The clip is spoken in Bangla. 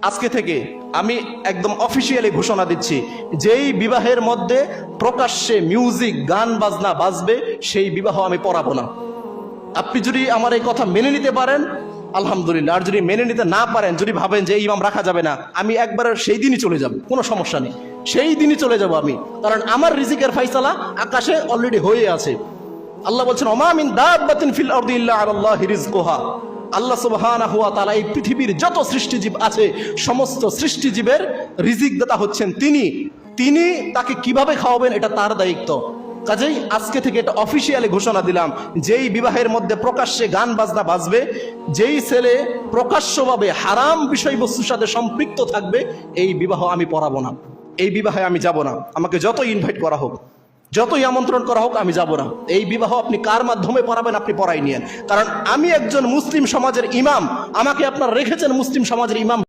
আজকে থেকে আমি একদম অফিসিয়ালি ঘোষণা দিচ্ছি, যেই বিবাহের মধ্যে প্রকাশ্যে মিউজিক গান বাজনা বাজবে সেই বিবাহ আমি পড়াবো না। আপনি যদি আমার এই কথা মেনে নিতে পারেন আলহামদুলিল্লাহ, আর যদি মেনে নিতে না পারেন, যদি ভাবেন যে ইমাম রাখা যাবে না, আমি একবার সেই দিনই চলে যাব, কোনো সমস্যা নেই, সেই দিনই চলে যাব আমি। কারণ আমার রিজিকের ফাইসালা আকাশে অলরেডি হয়ে আছে। আল্লাহ বলছেন ওমা মিন দাব্বাতিন ফিল আরদি ইল্লা আলাল্লাহি রিজকুহা। আল্লাহ সুবহানাহু ওয়া তাআলা এই পৃথিবীর যত সৃষ্টিজীব আছে সমস্ত সৃষ্টিজীবের রিজিক দাতা হচ্ছেন তিনি তাকে কিভাবে খাওয়াবেন এটা তার দায়িত্ব। কাজেই আজকে থেকে এটা অফিসিয়ালি ঘোষণা দিলাম, যেই বিবাহের মধ্যে প্রকাশ্যে গান বাজনা বাজবে, যেই ছেলে প্রকাশ্যভাবে হারাম বিষয়বস্তুর সাথে সম্পৃক্ত থাকবে, এই বিবাহ আমি পড়াবো না, এই বিবাহে আমি যাব না। আমাকে যতই ইনভাইট করা হোক, যতই আমন্ত্রণ করা হোক, আমি যাব না। এই বিবাহ আপনি কার মাধ্যমে পড়াবেন আপনি পড়াই নিয়েন, কারণ আমি একজন মুসলিম সমাজের ইমাম, আমাকে আপনারা রেখেছেন মুসলিম সমাজের ইমাম।